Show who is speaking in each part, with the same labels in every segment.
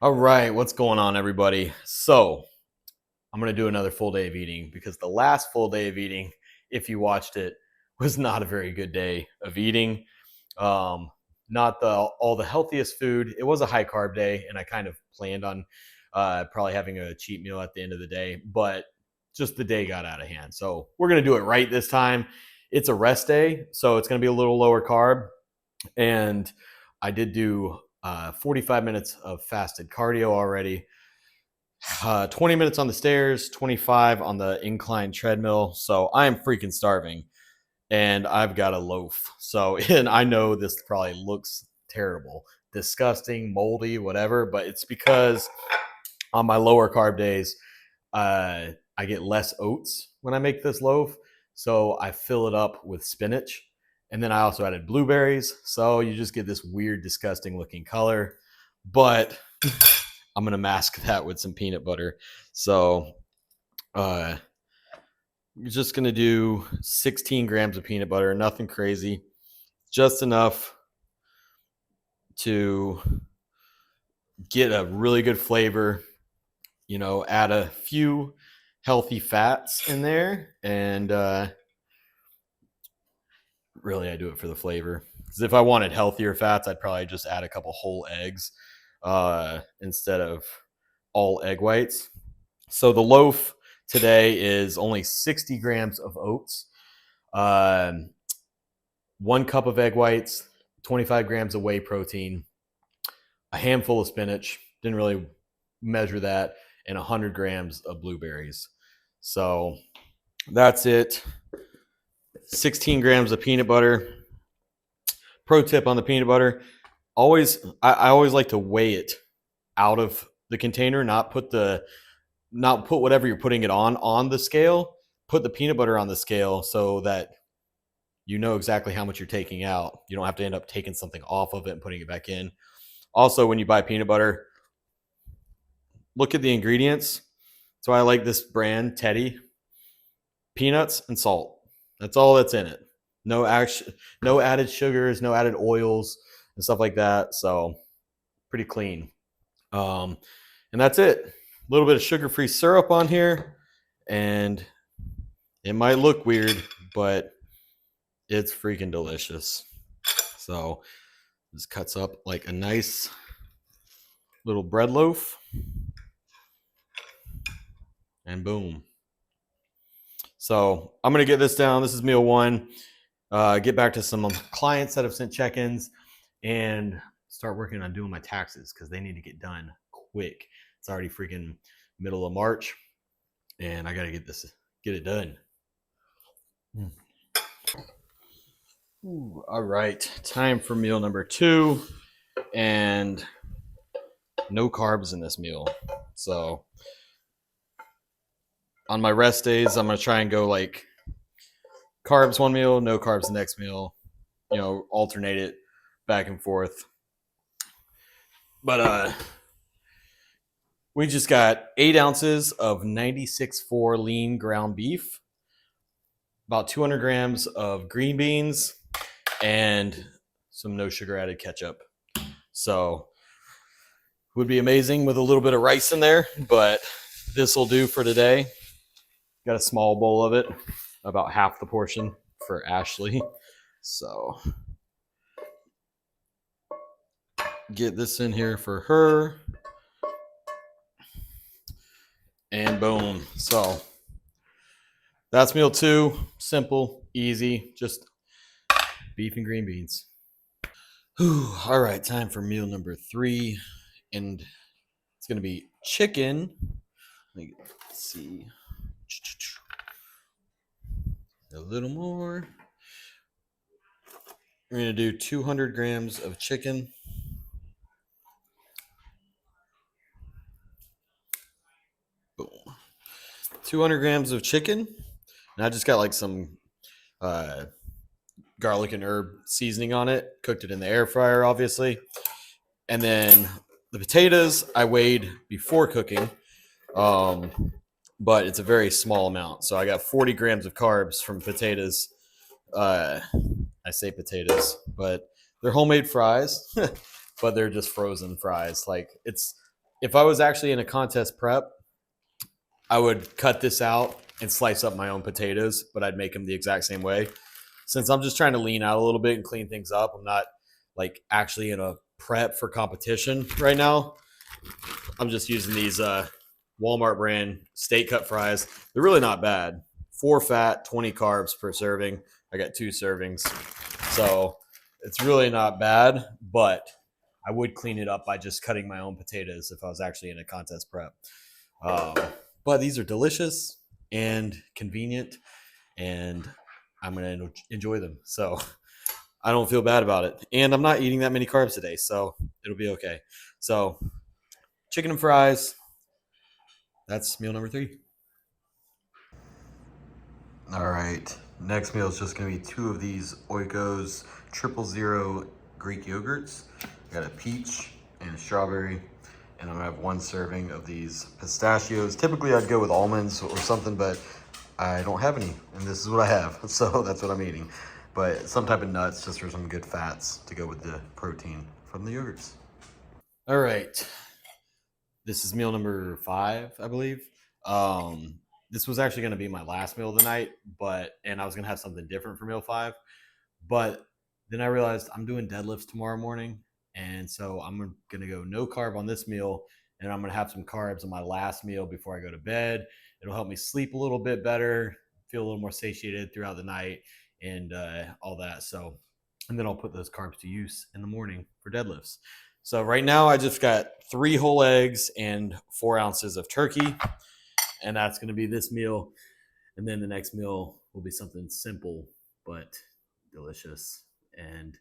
Speaker 1: All right, what's going on, everybody? So, I'm going to do another full day of eating because the last full day of eating, if you watched it, was not a very good day of eating. Um, not all the healthiest food. It was a high carb day, and I kind of planned on probably having a cheat meal at the end of the day, but just the day got out of hand. So, we're going to do it right this time. It's a rest day, so it's going to be a little lower carb. And I did do 45 minutes of fasted cardio already, 20 minutes on the stairs, 25 on the incline treadmill. So I am freaking starving and I've got a loaf. So, and I know this probably looks terrible, disgusting, moldy, whatever, but it's because on my lower carb days, I get less oats when I make this loaf. So I fill it up with spinach. And then I also added blueberries. So you just get this weird, disgusting looking color. But I'm going to mask that with some peanut butter. So you're just going to do 16 grams of peanut butter, nothing crazy, just enough to get a really good flavor. You know, add a few healthy fats in there, and really I do it for the flavor. Because if I wanted healthier fats, I'd probably just add a couple whole eggs instead of all egg whites. So the loaf today is only 60 grams of oats, uh, 1 cup of egg whites, 25 grams of whey protein, a handful of spinach, didn't really measure that, and 100 grams of blueberries. So that's it. 16 grams of peanut butter. Pro tip on the peanut butter: I always like to weigh it out of the container, not put whatever you're putting it on the scale. Put the peanut butter on the scale so that you know exactly how much you're taking out. You don't have to end up taking something off of it and putting it back in. Also, when you buy peanut butter, look at the ingredients. So I like this brand, Teddy. Peanuts and salt. That's all that's in it. No added sugars, no added oils and stuff like that. So pretty clean. Um, and that's it. A little bit of sugar-free syrup on here, and it might look weird, but it's freaking delicious. So this cuts up like a nice little bread loaf, and boom. So I'm gonna get this down. This is meal one. Get back to some clients that have sent check-ins, and start working on doing my taxes because they need to get done quick. It's already freaking middle of March, and I gotta get it done. Ooh, all right, time for meal number two, and no carbs in this meal. So on my rest days, I'm gonna try and go like carbs one meal, no carbs the next meal. You know, alternate it back and forth. But we just got 8 ounces of 96.4 lean ground beef, about 200 grams of green beans, and some no sugar added ketchup. So would be amazing with a little bit of rice in there, but this will do for today. Got a small bowl of it, about half the portion for Ashley. So get this in here for her. And boom. So that's meal two. Simple, easy, just beef and green beans. Whew. All right, time for meal number three. And it's going to be chicken. Let's see. A little more. We're going to do 200 grams of chicken. Boom. 200 grams of chicken. And I just got like some garlic and herb seasoning on it. Cooked it in the air fryer, obviously. And then the potatoes I weighed before cooking, but it's a very small amount. So I got 40 grams of carbs from potatoes. I say potatoes, but they're homemade fries, but they're just frozen fries. Like it's if I was actually in a contest prep, I would cut this out and slice up my own potatoes, but I'd make them the exact same way. Since I'm just trying to lean out a little bit and clean things up, I'm not like actually in a prep for competition right now. I'm just using these Walmart brand steak cut fries. They're really not bad. 4 fat, 20 carbs per serving. I got 2 servings. So it's really not bad, but I would clean it up by just cutting my own potatoes if I was actually in a contest prep. Um, but these are delicious and convenient, and I'm going to enjoy them. So I don't feel bad about it. And I'm not eating that many carbs today, so it'll be okay. So chicken and fries. That's meal number 3. All right. Next meal is just going to be 2 of these Oikos 000 Greek yogurts. I got a peach and a strawberry. And I'm going to have 1 serving of these pistachios. Typically, I'd go with almonds or something, but I don't have any. And this is what I have. So that's what I'm eating. But some type of nuts just for some good fats to go with the protein from the yogurts. All right. This is meal number 5, I believe. This was actually going to be my last meal of the night, and I was going to have something different for meal 5. But then I realized I'm doing deadlifts tomorrow morning. And so I'm going to go no carb on this meal. And I'm going to have some carbs on my last meal before I go to bed. It'll help me sleep a little bit better, feel a little more satiated throughout the night, and all that. So, and then I'll put those carbs to use in the morning for deadlifts. So right now I just got 3 whole eggs and 4 ounces of turkey. And that's going to be this meal. And then the next meal will be something simple, but delicious. And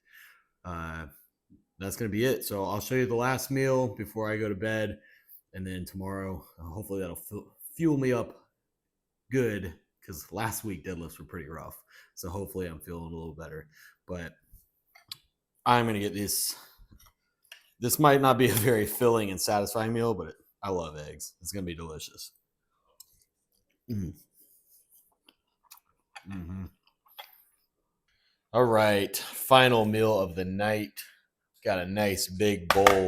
Speaker 1: that's going to be it. So I'll show you the last meal before I go to bed. And then tomorrow, hopefully that'll fuel me up good, because last week deadlifts were pretty rough. So hopefully I'm feeling a little better. But I'm going to get this. This might not be a very filling and satisfying meal, but I love eggs. It's going to be delicious. Mm-hmm. Mm-hmm. All right. Final meal of the night. Got a nice big bowl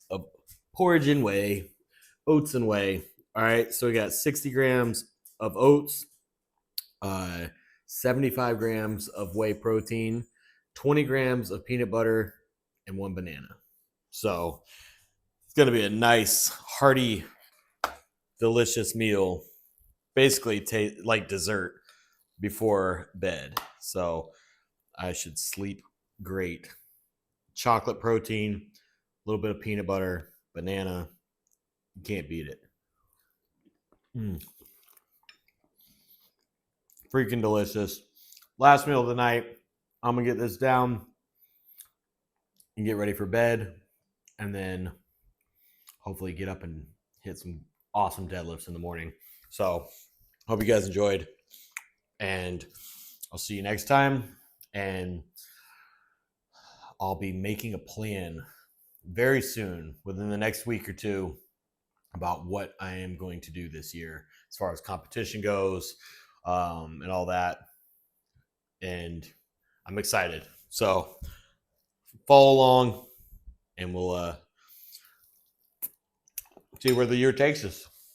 Speaker 1: of porridge and whey, oats and whey. All right. So we got 60 grams of oats, 75 grams of whey protein, 20 grams of peanut butter, and 1 banana. So it's going to be a nice, hearty, delicious meal. Basically, like dessert before bed. So I should sleep great. Chocolate protein, a little bit of peanut butter, banana. You can't beat it. Freaking delicious. Last meal of the night. I'm going to get this down and get ready for bed. And then hopefully get up and hit some awesome deadlifts in the morning. So hope you guys enjoyed. And I'll see you next time. And I'll be making a plan very soon, within the next week or 2, about what I am going to do this year as far as competition goes, and all that. And I'm excited. So follow along, and we'll see where the year takes us.